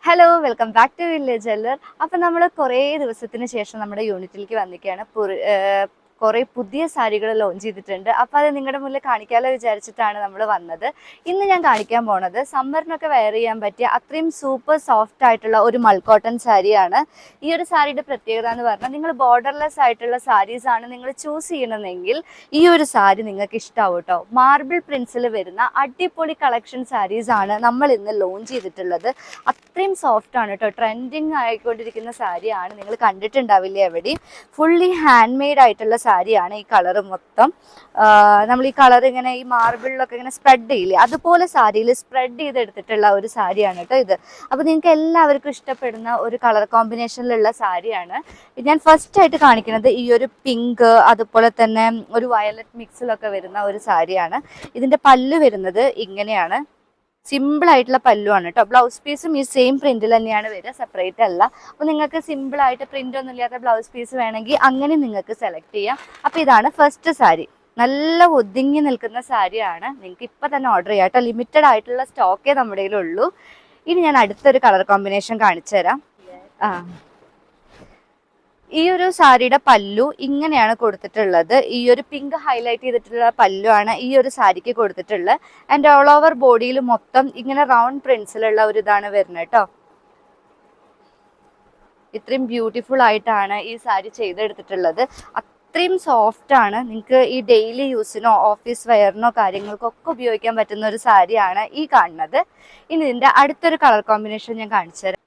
Hello, welcome back to village jeweller. അപ്പം നമ്മൾ കുറേ ദിവസത്തിന് ശേഷം നമ്മുടെ യൂണിറ്റിലേക്ക് വന്നിരിക്കുകയാണ്. കുറേ പുതിയ സാരികൾ ലോഞ്ച് ചെയ്തിട്ടുണ്ട്. അപ്പോൾ അത് നിങ്ങളുടെ മുന്നിൽ കാണിക്കാമല്ലോ വിചാരിച്ചിട്ടാണ് നമ്മൾ വന്നത്. ഇന്ന് ഞാൻ കാണിക്കാൻ പോണത് സമ്മറിനൊക്കെ വെയർ ചെയ്യാൻ പറ്റിയ അത്രയും സൂപ്പർ സോഫ്റ്റ് ആയിട്ടുള്ള ഒരു മൾക്കോട്ടൺ സാരിയാണ്. ഈ ഒരു സാരിയുടെ പ്രത്യേകത എന്ന് പറഞ്ഞാൽ നിങ്ങൾ ബോർഡർലെസ് ആയിട്ടുള്ള സാരീസാണ് നിങ്ങൾ ചൂസ് ചെയ്യണമെങ്കിൽ ഈ ഒരു സാരി നിങ്ങൾക്ക് ഇഷ്ടമാവും കേട്ടോ. മാർബിൾ പ്രിൻസിൽ വരുന്ന അടിപൊളി കളക്ഷൻ സാരീസാണ് നമ്മൾ ഇന്ന് ലോഞ്ച് ചെയ്തിട്ടുള്ളത്. അത്രയും സോഫ്റ്റ് ആണ് കേട്ടോ. ട്രെൻഡിങ് ആയിക്കൊണ്ടിരിക്കുന്ന സാരിയാണ്. നിങ്ങൾ കണ്ടിട്ടുണ്ടാവില്ല എവിടെയും. ഫുള്ളി ഹാൻഡ് മെയ്ഡ് ആയിട്ടുള്ള സാരിയാണ്. ഈ കളർ മൊത്തം നമ്മൾ ഈ കളർ ഇങ്ങനെ ഈ മാർബിളിലൊക്കെ ഇങ്ങനെ സ്പ്രെഡ് ചെയ്യില്ലേ, അതുപോലെ സാരിയിൽ സ്പ്രെഡ് ചെയ്തെടുത്തിട്ടുള്ള ഒരു സാരിയാണ് കേട്ടോ ഇത്. അപ്പോൾ നിങ്ങൾക്ക് എല്ലാവർക്കും ഇഷ്ടപ്പെടുന്ന ഒരു കളർ കോമ്പിനേഷനിലുള്ള സാരിയാണ്. ഞാൻ ഫസ്റ്റ് ആയിട്ട് കാണിക്കുന്നത് ഈ ഒരു പിങ്ക്, അതുപോലെ തന്നെ ഒരു വയലറ്റ് മിക്സിലൊക്കെ വരുന്ന ഒരു സാരിയാണ്. ഇതിന്റെ പല്ല് വരുന്നത് ഇങ്ങനെയാണ്. സിമ്പിൾ ആയിട്ടുള്ള പല്ലുവാണ് കേട്ടോ. ബ്ലൗസ് പീസും ഈ സെയിം പ്രിന്റിൽ തന്നെയാണ് വരിക, സെപ്പറേറ്റ് അല്ല. അപ്പോൾ നിങ്ങൾക്ക് സിമ്പിൾ ആയിട്ട് പ്രിന്റ് ഒന്നും ഇല്ലാത്ത ബ്ലൗസ് പീസ് വേണമെങ്കിൽ അങ്ങനെ നിങ്ങൾക്ക് സെലക്ട് ചെയ്യാം. അപ്പോൾ ഇതാണ് ഫസ്റ്റ് സാരി. നല്ല ഒതുങ്ങി നിൽക്കുന്ന സാരിയാണ്. നിങ്ങൾക്ക് ഇപ്പം തന്നെ ഓർഡർ ചെയ്യാം കേട്ടോ. ലിമിറ്റഡ് ആയിട്ടുള്ള സ്റ്റോക്കേ നമ്മുടെ കയ്യിലുള്ളൂ. ഇനി ഞാൻ അടുത്തൊരു കളർ കോമ്പിനേഷൻ കാണിച്ചു തരാം. ഈ ഒരു സാരിയുടെ പല്ലു ഇങ്ങനെയാണ് കൊടുത്തിട്ടുള്ളത്. ഈ ഒരു പിങ്ക് ഹൈലൈറ്റ് ചെയ്തിട്ടുള്ള പല്ലു ആണ് ഈ ഒരു സാരിക്ക് കൊടുത്തിട്ടുള്ളത്. ആൻഡ് ഓൾ ഓവർ ബോഡിയിൽ മൊത്തം ഇങ്ങനെ റൗണ്ട് പ്രിന്റ്സിലുള്ള ഒരു ഇതാണ് വരുന്നത് കേട്ടോ. ഇത്രയും ബ്യൂട്ടിഫുൾ ആയിട്ടാണ് ഈ സാരി ചെയ്തെടുത്തിട്ടുള്ളത്. അത്രയും സോഫ്റ്റ് ആണ്. നിങ്ങൾക്ക് ഈ ഡെയിലി യൂസിനോ ഓഫീസ് വെയറിനോ കാര്യങ്ങൾക്കൊക്കെ ഉപയോഗിക്കാൻ പറ്റുന്ന ഒരു സാരിയാണ് ഈ കാണുന്നത്. ഇനി ഇതിന്റെ അടുത്തൊരു കളർ കോമ്പിനേഷൻ ഞാൻ കാണിച്ചു തരാം.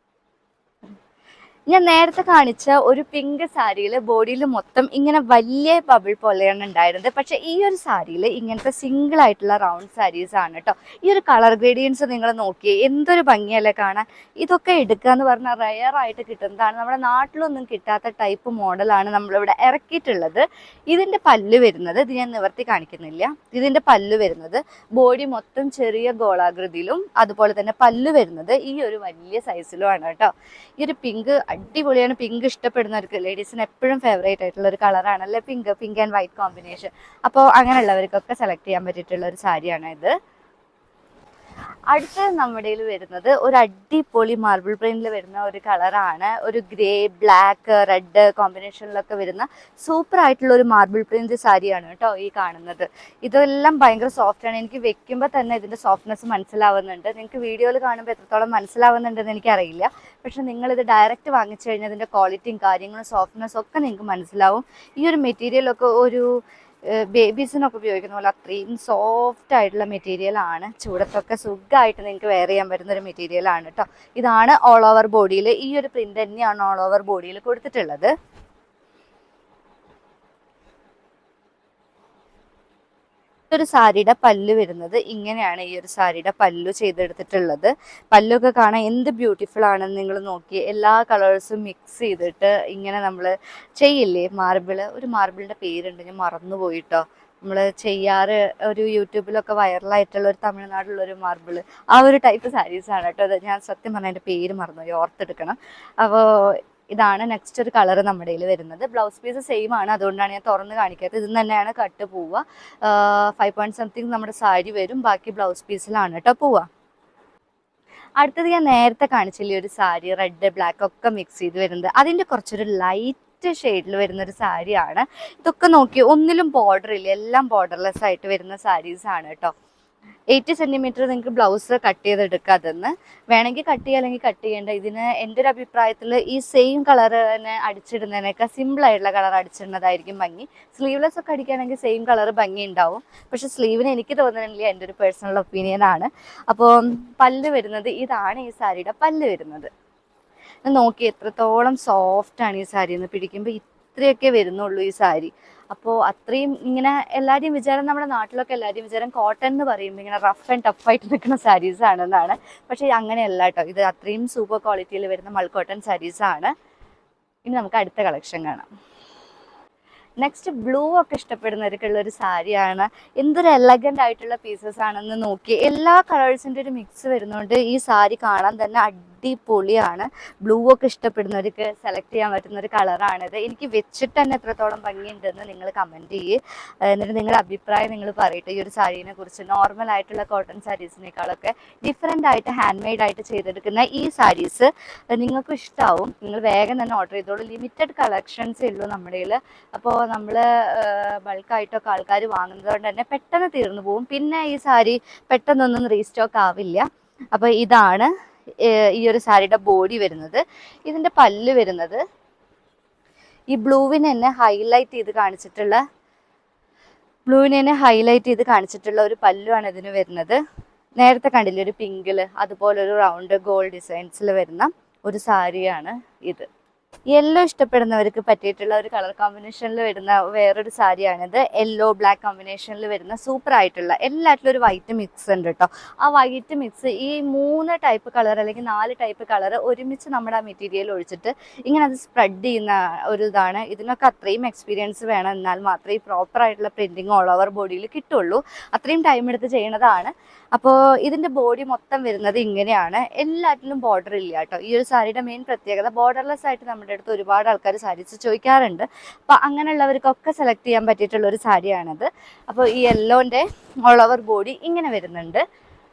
ഞാൻ നേരത്തെ കാണിച്ച ഒരു പിങ്ക് സാരിയിൽ ബോഡിയിൽ മൊത്തം ഇങ്ങനെ വലിയ ബബിൾ പോലെയാണ് ഉണ്ടായിരുന്നത്. പക്ഷെ ഈ ഒരു സാരിയിൽ ഇങ്ങനത്തെ സിംഗിൾ ആയിട്ടുള്ള റൗണ്ട് സാരീസ് ആണ് കേട്ടോ. ഈ ഒരു കളർ ഗ്രേഡിയൻസ് നിങ്ങൾ നോക്കിയേ, എന്തൊരു ഭംഗിയല്ലേ കാണാൻ. ഇതൊക്കെ എടുക്കുക എന്ന് പറഞ്ഞാൽ റയർ ആയിട്ട് കിട്ടുന്നതാണ്. നമ്മുടെ നാട്ടിലൊന്നും കിട്ടാത്ത ടൈപ്പ് മോഡലാണ് നമ്മളിവിടെ ഇറക്കിയിട്ടുള്ളത്. ഇതിൻ്റെ പല്ല് വരുന്നത്, ഇത് ഞാൻ നിവർത്തി കാണിക്കുന്നില്ല, ഇതിൻ്റെ പല്ല് വരുന്നത് ബോഡി മൊത്തം ചെറിയ ഗോളാകൃതിയിലും അതുപോലെ തന്നെ പല്ല് വരുന്നത് ഈ ഒരു വലിയ സൈസിലുമാണ് കേട്ടോ. ഈ ഒരു പിങ്ക് അടിപൊളിയാണ്. പിങ്ക് ഇഷ്ടപ്പെടുന്നവർക്ക്, ലേഡീസിന് എപ്പോഴും ഫേവറേറ്റ് ആയിട്ടുള്ള ഒരു കളറാണല്ലേ പിങ്ക് ആൻഡ് വൈറ്റ് കോമ്പിനേഷൻ. അപ്പോൾ അങ്ങനെയുള്ളവർക്കൊക്കെ സെലക്ട് ചെയ്യാൻ പറ്റിയിട്ടുള്ള ഒരു സാരിയാണ് ഇത്. അടുത്ത നമ്മുടെ വരുന്നത് ഒരു അടിപൊളി മാർബിൾ പ്രിന്റിൽ വരുന്ന ഒരു കളറാണ്. ഒരു ഗ്രേ, ബ്ലാക്ക്, റെഡ് കോമ്പിനേഷനിലൊക്കെ വരുന്ന സൂപ്പർ ആയിട്ടുള്ള ഒരു മാർബിൾ പ്രിന്റ് സാരിയാണ് കേട്ടോ ഈ കാണുന്നത്. ഇതെല്ലാം ഭയങ്കര സോഫ്റ്റ് ആണ്. എനിക്ക് വെക്കുമ്പോൾ തന്നെ ഇതിന്റെ സോഫ്റ്റ്നെസ് മനസ്സിലാവുന്നുണ്ട്. നിങ്ങൾക്ക് വീഡിയോയിൽ കാണുമ്പോൾ എത്രത്തോളം മനസ്സിലാവുന്നുണ്ടെന്ന് എനിക്കറിയില്ല. പക്ഷെ നിങ്ങളിത് ഡയറക്റ്റ് വാങ്ങിച്ചു കഴിഞ്ഞാൽ ഇതിന്റെ ക്വാളിറ്റിയും കാര്യങ്ങളും സോഫ്റ്റ്നെസ് ഒക്കെ നിങ്ങൾക്ക് മനസ്സിലാവും. ഈ ഒരു മെറ്റീരിയലൊക്കെ ഒരു ബേബീസിനൊക്കെ ഉപയോഗിക്കുന്ന പോലെ അത്രയും സോഫ്റ്റ് ആയിട്ടുള്ള മെറ്റീരിയൽ ആണ്. ചൂടത്തൊക്കെ സുഖമായിട്ട് നിങ്ങൾക്ക് വെയർ ചെയ്യാൻ പറ്റുന്ന ഒരു മെറ്റീരിയൽ ആണ് കേട്ടോ. ഇതാണ് ഓൾ ഓവർ ബോഡിയിൽ, ഈ ഒരു പ്രിന്റ് തന്നെയാണ് ഓൾ ഓവർ ബോഡിയിൽ കൊടുത്തിട്ടുള്ളത്. ഒരു സാരിയുടെ പല്ല് വരുന്നത് ഇങ്ങനെയാണ്. ഈ ഒരു സാരിയുടെ പല്ലു ചെയ്തെടുത്തിട്ടുള്ളത്. പല്ലൊക്കെ കാണാൻ എന്ത് ബ്യൂട്ടിഫുൾ ആണെന്ന് നിങ്ങൾ നോക്കി. എല്ലാ കളേഴ്സും മിക്സ് ചെയ്തിട്ട് ഇങ്ങനെ നമ്മൾ ചെയ്യില്ലേ, ഒരു മാർബിളിൻ്റെ പേരുണ്ട്, ഞാൻ മറന്നുപോയിട്ടോ. നമ്മൾ ചെയ്യാറ് ഒരു യൂട്യൂബിലൊക്കെ വൈറലായിട്ടുള്ള ഒരു തമിഴ്നാട്ടിലുള്ളൊരു മാർബിൾ, ആ ഒരു ടൈപ്പ് സാരീസാണ് കേട്ടോ. അത് ഞാൻ സത്യം പറഞ്ഞാൽ എൻ്റെ പേര് മറന്നുപോയി, ഓർത്തെടുക്കണം. അപ്പോൾ ഇതാണ് നെക്സ്റ്റ് ഒരു കളർ നമ്മുടെ കയ്യിൽ വരുന്നത്. ബ്ലൗസ് പീസ് സെയിം ആണ്, അതുകൊണ്ടാണ് ഞാൻ തുറന്ന് കാണിക്കാത്തത്. ഇത് തന്നെയാണ് കട്ട് പോവുക. 5 പോയിന്റ് സംതിങ് നമ്മുടെ സാരി വരും, ബാക്കി ബ്ലൗസ് പീസിലാണ് കേട്ടോ പോവുക. അടുത്തത് ഞാൻ നേരത്തെ കാണിച്ചില്ലേ ഒരു സാരി, റെഡ് ബ്ലാക്ക് ഒക്കെ മിക്സ് ചെയ്ത് വരുന്നത്, അതിൻ്റെ കുറച്ചൊരു ലൈറ്റ് ഷെയ്ഡിൽ വരുന്നൊരു സാരിയാണ്. ഇതൊക്കെ നോക്കി ഒന്നിലും ബോർഡർ ഇല്ല, എല്ലാം ബോർഡർലെസ് ആയിട്ട് വരുന്ന സാരീസാണ് കേട്ടോ. 80 സെൻറ്റിമീറ്റർ നിങ്ങൾക്ക് ബ്ലൗസ് കട്ട് ചെയ്തെടുക്കുക. അതെന്ന് വേണമെങ്കിൽ കട്ട് ചെയ്യുക, അല്ലെങ്കിൽ കട്ട് ചെയ്യേണ്ട. ഇതിന് എൻ്റെ ഒരു അഭിപ്രായത്തിൽ ഈ സെയിം കളർ തന്നെ അടിച്ചിടുന്നതിനൊക്കെ സിമ്പിൾ ആയിട്ടുള്ള കളർ അടിച്ചിടുന്നതായിരിക്കും ഭംഗി. സ്ലീവ്ലെസ് ഒക്കെ അടിക്കുകയാണെങ്കിൽ സെയിം കളർ ഭംഗി ഉണ്ടാവും. പക്ഷെ സ്ലീവിന് എനിക്ക് തോന്നുന്നില്ല, എൻ്റെ ഒരു പേഴ്സണൽ ഒപ്പീനിയൻ ആണ്. അപ്പോൾ പല്ല് വരുന്നത് ഇതാണ്. ഈ സാരിയുടെ പല്ല് വരുന്നത് നോക്കി എത്രത്തോളം സോഫ്റ്റാണ് ഈ സാരി എന്ന്. പിടിക്കുമ്പോൾ ഇത്രയൊക്കെ വരുന്നുള്ളൂ ഈ സാരി. അപ്പോൾ അത്രയും ഇങ്ങനെ എല്ലാവരുടെയും വിചാരം, നമ്മുടെ നാട്ടിലൊക്കെ എല്ലാവരുടെയും വിചാരം കോട്ടൺ എന്ന് പറയുമ്പോൾ ഇങ്ങനെ റഫ് ആൻഡ് ടഫായിട്ട് നിൽക്കുന്ന സാരീസ് ആണെന്നാണ്. പക്ഷേ അങ്ങനെയല്ല കേട്ടോ. ഇത് അത്രയും സൂപ്പർ ക്വാളിറ്റിയിൽ വരുന്ന മൾക്കോട്ടൺ സാരീസാണ്. ഇനി നമുക്ക് അടുത്ത കളക്ഷൻ കാണാം. നെക്സ്റ്റ് ബ്ലൂ ഒക്കെ ഇഷ്ടപ്പെടുന്നവർക്കുള്ള ഒരു സാരിയാണ്. എന്തൊരു എലഗൻ്റ് ആയിട്ടുള്ള പീസസ് ആണെന്ന് നോക്കി. എല്ലാ കളേഴ്സിൻ്റെ ഒരു മിക്സ് വരുന്നതുകൊണ്ട് ഈ സാരി കാണാൻ തന്നെ അടിപൊളിയാണ്. ബ്ലൂ ഒക്കെ ഇഷ്ടപ്പെടുന്നവർക്ക് സെലക്ട് ചെയ്യാൻ പറ്റുന്ന ഒരു കളറാണിത്. എനിക്ക് വെച്ചിട്ട് തന്നെ എത്രത്തോളം ഭംഗിയുണ്ടെന്ന് നിങ്ങൾ കമൻറ്റ് ചെയ്യേ. എന്നിട്ട് നിങ്ങളുടെ അഭിപ്രായം നിങ്ങൾ പറയട്ടെ ഈ ഒരു സാരീനെ കുറിച്ച്. നോർമൽ ആയിട്ടുള്ള കോട്ടൺ സാരീസിനേക്കാളൊക്കെ ഡിഫറെൻ്റ് ആയിട്ട് ഹാൻഡ് മെയ്ഡ് ആയിട്ട് ചെയ്തെടുക്കുന്ന ഈ സാരീസ് നിങ്ങൾക്ക് ഇഷ്ടമാവും. നിങ്ങൾ വേഗം തന്നെ ഓർഡർ ചെയ്തോളൂ. ലിമിറ്റഡ് കളക്ഷൻസേ ഉള്ളൂ നമ്മുടെ കയ്യിൽ. അപ്പോൾ നമ്മൾ ബൾക്കായിട്ടൊക്കെ ആൾക്കാർ വാങ്ങുന്നത് കൊണ്ട് തന്നെ പെട്ടെന്ന് തീർന്നു പോകും. പിന്നെ ഈ സാരി പെട്ടെന്നൊന്നും റീസ്റ്റോക്ക് ആവില്ല. അപ്പോൾ ഇതാണ് ഈ ഒരു സാരിയുടെ ബോഡി വരുന്നത്. ഇതിൻ്റെ പല്ല് വരുന്നത് ഈ ബ്ലൂവിനെ തന്നെ ഹൈലൈറ്റ് ചെയ്ത് കാണിച്ചിട്ടുള്ള ഒരു പല്ലുവാണ് ഇതിന് വരുന്നത്. നേരത്തെ കണ്ടില്ലേ ഒരു പിങ്കില് അതുപോലെ ഒരു റൗണ്ട് ഗോൾഡ് ഡിസൈൻസിൽ വരുന്ന ഒരു സാരിയാണ് ഇത്. യെല്ലോ ഇഷ്ടപ്പെടുന്നവർക്ക് പറ്റിയിട്ടുള്ള ഒരു കളർ കോമ്പിനേഷനിൽ വരുന്ന വേറൊരു സാരിയാണിത്. യെല്ലോ ബ്ലാക്ക് കോമ്പിനേഷനിൽ വരുന്ന സൂപ്പർ ആയിട്ടുള്ള എല്ലാറ്റിലും ഒരു വൈറ്റ് മിക്സ് ഉണ്ട് കേട്ടോ. ആ വൈറ്റ് മിക്സ് ഈ 3 ടൈപ്പ് കളർ അല്ലെങ്കിൽ 4 ടൈപ്പ് കളർ ഒരുമിച്ച് നമ്മുടെ ആ മെറ്റീരിയൽ ഒഴിച്ചിട്ട് ഇങ്ങനെ അത് സ്പ്രെഡ് ചെയ്യുന്ന ഒരു ഇതാണ്. ഇതിനൊക്കെ അത്രയും എക്സ്പീരിയൻസ് വേണം. എന്നാൽ മാത്രമേ ഈ പ്രോപ്പർ ആയിട്ടുള്ള പ്രിന്റിങ് ഓൾ ഓവർ ബോഡിയിൽ കിട്ടുള്ളൂ. അത്രയും ടൈം എടുത്ത് ചെയ്യണതാണ്. അപ്പോൾ ഇതിൻ്റെ ബോഡി മൊത്തം വരുന്നത് ഇങ്ങനെയാണ്. എല്ലാറ്റിലും ബോർഡർ ഇല്ല കേട്ടോ. ഈ ഒരു സാരിയുടെ മെയിൻ പ്രത്യേകത ബോർഡർലെസ് ആയിട്ട് നമ്മുടെ അടുത്ത് ഒരുപാട് ആൾക്കാർ സാരീസ് ചോദിക്കാറുണ്ട്. അപ്പോൾ അങ്ങനെയുള്ളവർക്കൊക്കെ സെലക്ട് ചെയ്യാൻ പറ്റിയിട്ടുള്ള ഒരു സാരിയാണിത്. അപ്പോൾ ഈ യെല്ലോൻ്റെ ഓൾ ഓവർ ബോഡി ഇങ്ങനെ വരുന്നുണ്ട്.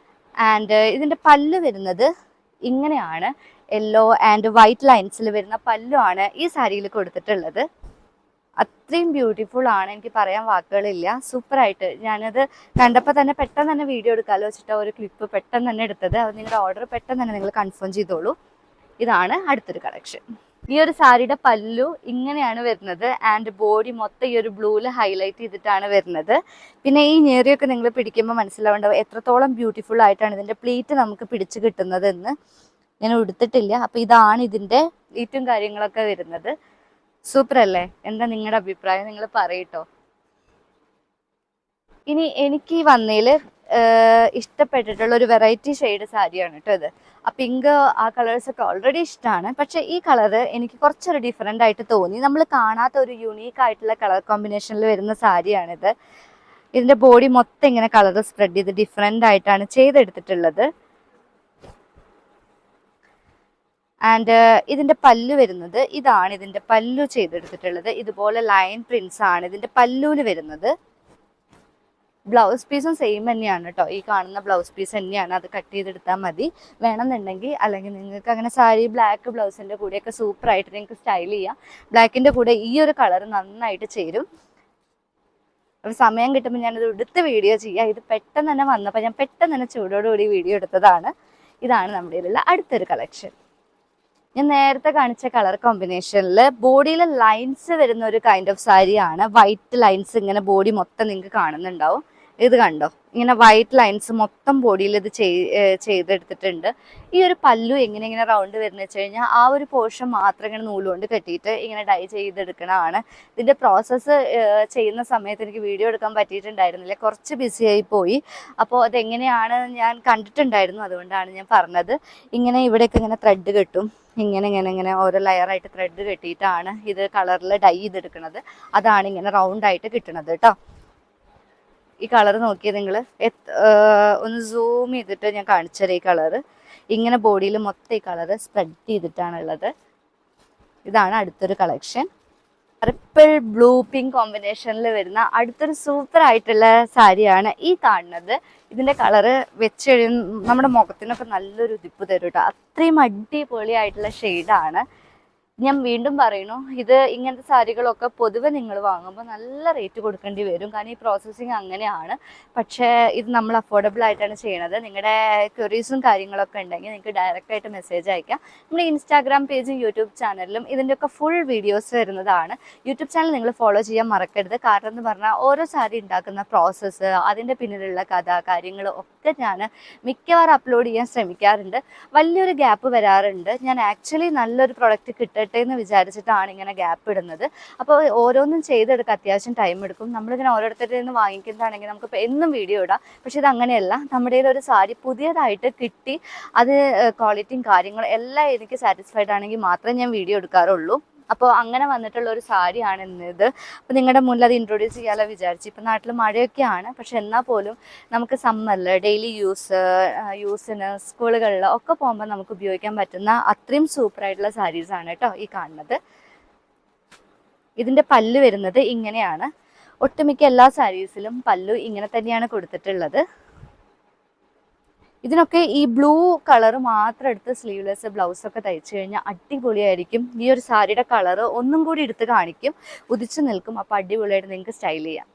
ആൻഡ് ഇതിൻ്റെ പല്ല് വരുന്നത് ഇങ്ങനെയാണ്. യെല്ലോ ആൻഡ് വൈറ്റ് ലൈൻസിൽ വരുന്ന പല്ലുമാണ് ഈ സാരിയിൽ കൊടുത്തിട്ടുള്ളത്. അത്രയും ബ്യൂട്ടിഫുൾ ആണ്. എനിക്ക് പറയാൻ വാക്കുകളില്ല. സൂപ്പറായിട്ട് ഞാനത് കണ്ടപ്പോൾ തന്നെ പെട്ടെന്ന് തന്നെ വീഡിയോ എടുക്കാമല്ലോ വെച്ചിട്ട് ഒരു ക്ലിപ്പ് പെട്ടെന്ന് തന്നെ എടുത്തത്. അത് നിങ്ങളുടെ ഓർഡർ പെട്ടെന്ന് തന്നെ നിങ്ങൾ കൺഫേം ചെയ്തോളൂ. ഇതാണ് അടുത്തൊരു കളക്ഷൻ. ഈ ഒരു സാരിയുടെ പല്ലു ഇങ്ങനെയാണ് വരുന്നത്. ആൻഡ് ബോഡി മൊത്തം ഈ ഒരു ബ്ലൂവിൽ ഹൈലൈറ്റ് ചെയ്തിട്ടാണ് വരുന്നത്. പിന്നെ ഈ ഞേറിയൊക്കെ നിങ്ങൾ പിടിക്കുമ്പോൾ മനസ്സിലാവേണ്ടത് എത്രത്തോളം ബ്യൂട്ടിഫുൾ ആയിട്ടാണ് ഇതിൻ്റെ പ്ലീറ്റ് നമുക്ക് പിടിച്ച് കിട്ടുന്നതെന്ന്. ഞാൻ ഉടുത്തിട്ടില്ല. അപ്പോൾ ഇതാണ് ഇതിൻ്റെ പ്ലീറ്റും കാര്യങ്ങളൊക്കെ വരുന്നത്. സൂപ്പർ അല്ലേ? എന്താ നിങ്ങളുടെ അഭിപ്രായം? നിങ്ങൾ പറയട്ടോ. ഇനി എനിക്ക് ഈ വന്നതിൽ ഇഷ്ടപ്പെട്ടിട്ടുള്ള ഒരു വെറൈറ്റി ഷെയ്ഡ് സാരിയാണ് കേട്ടോ ഇത്. ആ പിങ്ക് ആ കളേഴ്സൊക്കെ ഓൾറെഡി ഇഷ്ടമാണ്. പക്ഷേ ഈ കളറ് എനിക്ക് കുറച്ചൊരു ഡിഫറെൻ്റ് ആയിട്ട് തോന്നി. നമ്മൾ കാണാത്ത ഒരു യുണീക്ക് ആയിട്ടുള്ള കളർ കോമ്പിനേഷനിൽ വരുന്ന സാരിയാണിത്. ഇതിൻ്റെ ബോഡി മൊത്തം ഇങ്ങനെ കളർ സ്പ്രെഡ് ചെയ്ത് ഡിഫറെൻ്റ് ആയിട്ടാണ് ചെയ്തെടുത്തിട്ടുള്ളത്. ആൻഡ് ഇതിൻ്റെ പല്ലു വരുന്നത് ഇതാണ്. ഇതിൻ്റെ പല്ലു ചെയ്തെടുത്തിട്ടുള്ളത് ഇതുപോലെ ലൈൻ പ്രിൻസ് ആണ് ഇതിൻ്റെ പല്ലുവിൽ വരുന്നത്. ബ്ലൗസ് പീസും സെയിം തന്നെയാണ് കേട്ടോ. ഈ കാണുന്ന ബ്ലൗസ് പീസ് തന്നെയാണ്. അത് കട്ട് ചെയ്തെടുത്താൽ മതി വേണമെന്നുണ്ടെങ്കിൽ. അല്ലെങ്കിൽ നിങ്ങൾക്ക് അങ്ങനെ സാരി ബ്ലാക്ക് ബ്ലൗസിൻ്റെ കൂടെയൊക്കെ സൂപ്പറായിട്ട് നിങ്ങൾക്ക് സ്റ്റൈൽ ചെയ്യാം. ബ്ലാക്കിൻ്റെ കൂടെ ഈ ഒരു കളർ നന്നായിട്ട് ചേരും. ഒരു സമയം കിട്ടുമ്പോൾ ഞാനത് എടുത്ത് വീഡിയോ ചെയ്യാം. ഇത് പെട്ടെന്ന് തന്നെ വന്നപ്പോൾ ഞാൻ പെട്ടെന്ന് തന്നെ ചൂടോടുകൂടി വീഡിയോ എടുത്തതാണ്. ഇതാണ് നമ്മുടെ ഇതിലുള്ള അടുത്തൊരു കളക്ഷൻ. ഞാൻ നേരത്തെ കാണിച്ച കളർ കോമ്പിനേഷനിൽ ബോഡിയിൽ ലൈൻസ് വരുന്ന ഒരു കൈൻഡ് ഓഫ് സാരിയാണ്. വൈറ്റ് ലൈൻസ് ഇങ്ങനെ ബോഡി മൊത്തം നിങ്ങൾക്ക് കാണുന്നുണ്ടാവും. ഇത് കണ്ടോ, ഇങ്ങനെ വൈറ്റ് ലൈൻസ് മൊത്തം ബോഡിയിൽ ഇത് ചെയ്തെടുത്തിട്ടുണ്ട്. ഈ ഒരു പല്ലു എങ്ങനെ റൗണ്ട് വരുന്നത് വെച്ച് കഴിഞ്ഞാൽ ആ ഒരു പോർഷൻ മാത്രം ഇങ്ങനെ നൂലുകൊണ്ട് കെട്ടിയിട്ട് ഇങ്ങനെ ഡൈ ചെയ്തെടുക്കണതാണ്. ഇതിൻ്റെ പ്രോസസ്സ് ചെയ്യുന്ന സമയത്ത് എനിക്ക് വീഡിയോ എടുക്കാൻ പറ്റിയിട്ടുണ്ടായിരുന്നില്ല, കുറച്ച് ബിസിയായി പോയി. അപ്പോൾ അതെങ്ങനെയാണ് ഞാൻ കണ്ടിട്ടുണ്ടായിരുന്നു, അതുകൊണ്ടാണ് ഞാൻ പറഞ്ഞത്. ഇങ്ങനെ ഇവിടെയൊക്കെ ഇങ്ങനെ ത്രെഡ് കെട്ടും, ഇങ്ങനെ ഓരോ ലെയറായിട്ട് ത്രെഡ് കെട്ടിയിട്ടാണ് ഇത് കളറിൽ ഡൈ ചെയ്തെടുക്കുന്നത്. അതാണ് ഇങ്ങനെ റൗണ്ടായിട്ട് കിട്ടുന്നത് കേട്ടോ. ഈ കളർ നോക്കിയത് നിങ്ങൾ ഒന്ന് സൂം ചെയ്തിട്ട് ഞാൻ കാണിച്ചുതരാം. ഈ കളറ് ഇങ്ങനെ ബോഡിയിൽ മൊത്തം ഈ കളറ് സ്പ്രെഡ് ചെയ്തിട്ടാണുള്ളത്. ഇതാണ് അടുത്തൊരു കളക്ഷൻ. പർപ്പിൾ ബ്ലൂ പിങ്ക് കോമ്പിനേഷനിൽ വരുന്ന അടുത്തൊരു സൂപ്പർ ആയിട്ടുള്ള സാരിയാണ് ഈ കാണുന്നത്. ഇതിൻ്റെ കളറ് വെച്ച് കഴിയുമ്പോൾ നമ്മുടെ മുഖത്തിനൊക്കെ നല്ലൊരു ഉതിപ്പ് തരും കേട്ടോ. അത്രയും അടിപൊളിയായിട്ടുള്ള ഷെയ്ഡാണ്. ഞാൻ വീണ്ടും പറയുന്നു, ഇത് ഇങ്ങനത്തെ സാരികളൊക്കെ പൊതുവെ നിങ്ങൾ വാങ്ങുമ്പോൾ നല്ല റേറ്റ് കൊടുക്കേണ്ടി വരും. കാരണം ഈ പ്രോസസ്സിങ് അങ്ങനെയാണ്. പക്ഷേ ഇത് നമ്മൾ അഫോർഡബിൾ ആയിട്ടാണ് ചെയ്യണത്. നിങ്ങളുടെ ക്വറീസും കാര്യങ്ങളൊക്കെ ഉണ്ടെങ്കിൽ നിങ്ങൾക്ക് ഡയറക്റ്റായിട്ട് മെസ്സേജ് അയക്കാം. നമ്മുടെ ഇൻസ്റ്റാഗ്രാം പേജും യൂട്യൂബ് ചാനലിലും ഇതിൻ്റെയൊക്കെ ഫുൾ വീഡിയോസ് വരുന്നതാണ്. യൂട്യൂബ് ചാനൽ നിങ്ങൾ ഫോളോ ചെയ്യാൻ മറക്കരുത്. കാരണം എന്ന് പറഞ്ഞാൽ ഓരോ സാരി ഉണ്ടാക്കുന്ന പ്രോസസ്സ്, അതിൻ്റെ പിന്നിലുള്ള കഥ കാര്യങ്ങൾ ഒക്കെ ഞാൻ മിക്കവാറും അപ്ലോഡ് ചെയ്യാൻ ശ്രമിക്കാറുണ്ട്. വലിയൊരു ഗ്യാപ്പ് വരാറുണ്ട്. ഞാൻ ആക്ച്വലി നല്ലൊരു പ്രൊഡക്റ്റ് കിട്ടട്ടെ എന്ന് വിചാരിച്ചിട്ടാണ് ഇങ്ങനെ ഗ്യാപ്പ് ഇടുന്നത്. അപ്പോൾ ഓരോന്നും ചെയ്തെടുക്കാൻ അത്യാവശ്യം ടൈം എടുക്കും. നമ്മളിങ്ങനെ ഓരോരുത്തരിൽ നിന്ന് വാങ്ങിക്കുന്നതാണെങ്കിൽ നമുക്ക് എന്നും വീഡിയോ ഇടാം. പക്ഷെ ഇത് അങ്ങനെയല്ല. നമ്മുടെ കയ്യിൽ ഒരു സാരി പുതിയതായിട്ട് കിട്ടി, അത് ക്വാളിറ്റിയും കാര്യങ്ങളും എല്ലാം എനിക്ക് സാറ്റിസ്ഫൈഡ് ആണെങ്കിൽ മാത്രമേ ഞാൻ വീഡിയോ എടുക്കാറുള്ളൂ. അപ്പോൾ അങ്ങനെ വന്നിട്ടുള്ള ഒരു സാരിയാണ് ഇന്നിത്. അപ്പോൾ നിങ്ങളുടെ മുന്നിൽ അത് ഇൻട്രൊഡ്യൂസ് ചെയ്യാമല്ലോ വിചാരിച്ചു. ഇപ്പം നാട്ടിൽ മഴയൊക്കെയാണ്, പക്ഷെ എന്നാൽ പോലും നമുക്ക് സമ്മറിൽ ഡെയിലി യൂസിന് സ്കൂളുകളിൽ ഒക്കെ പോകുമ്പോൾ നമുക്ക് ഉപയോഗിക്കാൻ പറ്റുന്ന അത്രയും സൂപ്പറായിട്ടുള്ള സാരീസാണ് കേട്ടോ ഈ കാണുന്നത്. ഇതിൻ്റെ പല്ല് വരുന്നത് ഇങ്ങനെയാണ്. ഒട്ടുമിക്ക എല്ലാ സാരീസിലും പല്ലു ഇങ്ങനെ തന്നെയാണ് കൊടുത്തിട്ടുള്ളത്. ഇതിനൊക്കെ ഈ ബ്ലൂ കളർ മാത്രം എടുത്ത് സ്ലീവ്ലെസ് ബ്ലൗസൊക്കെ തയ്ച്ചു കഴിഞ്ഞാൽ അടിപൊളിയായിരിക്കും. ഈ ഒരു സാരിയുടെ കളർ ഒന്നും കൂടി എടുത്ത് കാണിക്കും, ഉദിച്ചു നിൽക്കും. അപ്പോൾ അടിപൊളിയായിട്ട് നിങ്ങൾക്ക് സ്റ്റൈൽ ചെയ്യാം.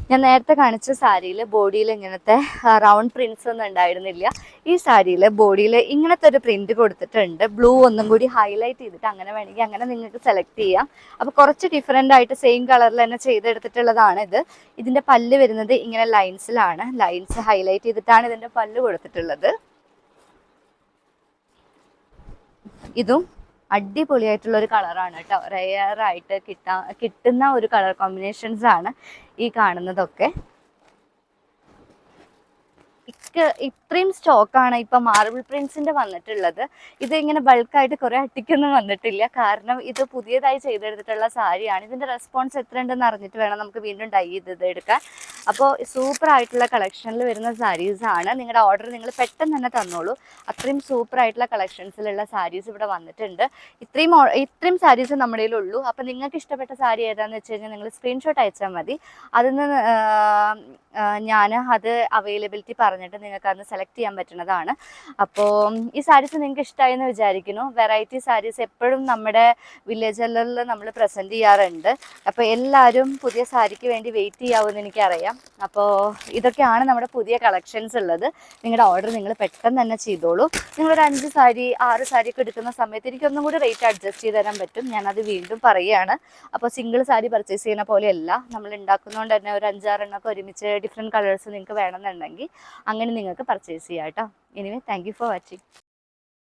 ഞാൻ നേരത്തെ കാണിച്ച സാരിയിൽ ബോഡിയിൽ ഇങ്ങനത്തെ റൗണ്ട് പ്രിൻസ് ഒന്നും ഉണ്ടായിരുന്നില്ല. ഈ സാരിയിൽ ബോഡിയിൽ ഇങ്ങനത്തെ ഒരു പ്രിന്റ് കൊടുത്തിട്ടുണ്ട്. ബ്ലൂ ഒന്നും കൂടി ഹൈലൈറ്റ് ചെയ്തിട്ട് അങ്ങനെ വേണമെങ്കിൽ അങ്ങനെ നിങ്ങൾക്ക് സെലക്ട് ചെയ്യാം. അപ്പോൾ കുറച്ച് ഡിഫറെൻ്റ് ആയിട്ട് സെയിം കളറിൽ തന്നെ ചെയ്തെടുത്തിട്ടുള്ളതാണ് ഇത്. ഇതിൻ്റെ പല്ല് വരുന്നത് ഇങ്ങനെ ലൈൻസിലാണ്. ലൈൻസ് ഹൈലൈറ്റ് ചെയ്തിട്ടാണ് ഇതിൻ്റെ പല്ല് കൊടുത്തിട്ടുള്ളത്. ഇതും അടിപൊളിയായിട്ടുള്ള ഒരു കളറാണ് കേട്ടോ. റെയറായിട്ട് കിട്ടുന്ന ഒരു കളർ കോമ്പിനേഷൻസ് ആണ് ഈ കാണുന്നതൊക്കെ. ഇത്രയും സ്റ്റോക്കാണ് ഇപ്പം മാർബിൾ പ്രിൻസിൻ്റെ വന്നിട്ടുള്ളത്. ഇത് ഇങ്ങനെ ബൾക്കായിട്ട് കുറേ അട്ടിക്കൊന്നും വന്നിട്ടില്ല, കാരണം ഇത് പുതിയതായി ചെയ്തെടുത്തിട്ടുള്ള സാരിയാണ്. ഇതിൻ്റെ റെസ്പോൺസ് എത്ര ഉണ്ടെന്ന് അറിഞ്ഞിട്ട് വേണം നമുക്ക് വീണ്ടും ഡൈ ചെയ്ത് എടുക്കാൻ. അപ്പോൾ സൂപ്പറായിട്ടുള്ള കളക്ഷനിൽ വരുന്ന സാരീസാണ്. നിങ്ങളുടെ ഓർഡർ നിങ്ങൾ പെട്ടെന്ന് തന്നെ തന്നോളൂ. അത്രയും സൂപ്പറായിട്ടുള്ള കളക്ഷൻസിലുള്ള സാരീസ് ഇവിടെ വന്നിട്ടുണ്ട്. ഇത്രയും സാരീസ് നമ്മുടെ കയ്യിലുള്ളൂ. അപ്പോൾ നിങ്ങൾക്ക് ഇഷ്ടപ്പെട്ട സാരി ഏതാണെന്ന് വെച്ച് കഴിഞ്ഞാൽ നിങ്ങൾ സ്ക്രീൻഷോട്ട് അയച്ചാൽ മതി. അതിൽ നിന്ന് ഞാൻ അത് അവൈലബിലിറ്റി പറഞ്ഞിട്ട് നിങ്ങൾക്ക് അന്ന് സെലക്ട് ചെയ്യാൻ പറ്റുന്നതാണ്. അപ്പോൾ ഈ സാരീസ് നിങ്ങൾക്ക് ഇഷ്ടമായി എന്ന് വിചാരിക്കുന്നു. വെറൈറ്റി സാരീസ് എപ്പോഴും നമ്മുടെ വില്ലേജ് ജ്വല്ലറിൽ നമ്മൾ പ്രസൻറ്റ് ചെയ്യാറുണ്ട്. അപ്പോൾ എല്ലാവരും പുതിയ സാരിക്ക് വേണ്ടി വെയിറ്റ് ചെയ്യാവുമെന്ന് എനിക്കറിയാം. അപ്പോൾ ഇതൊക്കെയാണ് നമ്മുടെ പുതിയ കളക്ഷൻസ് ഉള്ളത്. നിങ്ങളുടെ ഓർഡർ നിങ്ങൾ പെട്ടെന്ന് തന്നെ ചെയ്തോളൂ. നിങ്ങളൊരു 5 സാരി 6 സാരിയൊക്കെ എടുക്കുന്ന സമയത്ത് എനിക്കൊന്നും കൂടി റേറ്റ് അഡ്ജസ്റ്റ് ചെയ്ത് തരാൻ പറ്റും. ഞാനത് വീണ്ടും പറയുകയാണ്. അപ്പോൾ സിംഗിൾ സാരി പർച്ചേസ് ചെയ്യുന്ന പോലെയല്ല, നമ്മൾ ഉണ്ടാക്കുന്നതുകൊണ്ട് തന്നെ ഒരു 5-6 എണ്ണമൊക്കെ ഒരുമിച്ച് ഡിഫറെൻറ്റ് കളേഴ്സ് നിങ്ങൾക്ക് വേണമെന്നുണ്ടെങ്കിൽ അങ്ങനെ നിങ്ങൾക്ക് പർച്ചേസ് ചെയ്യാം കേട്ടോ. Anyway thank you for watching.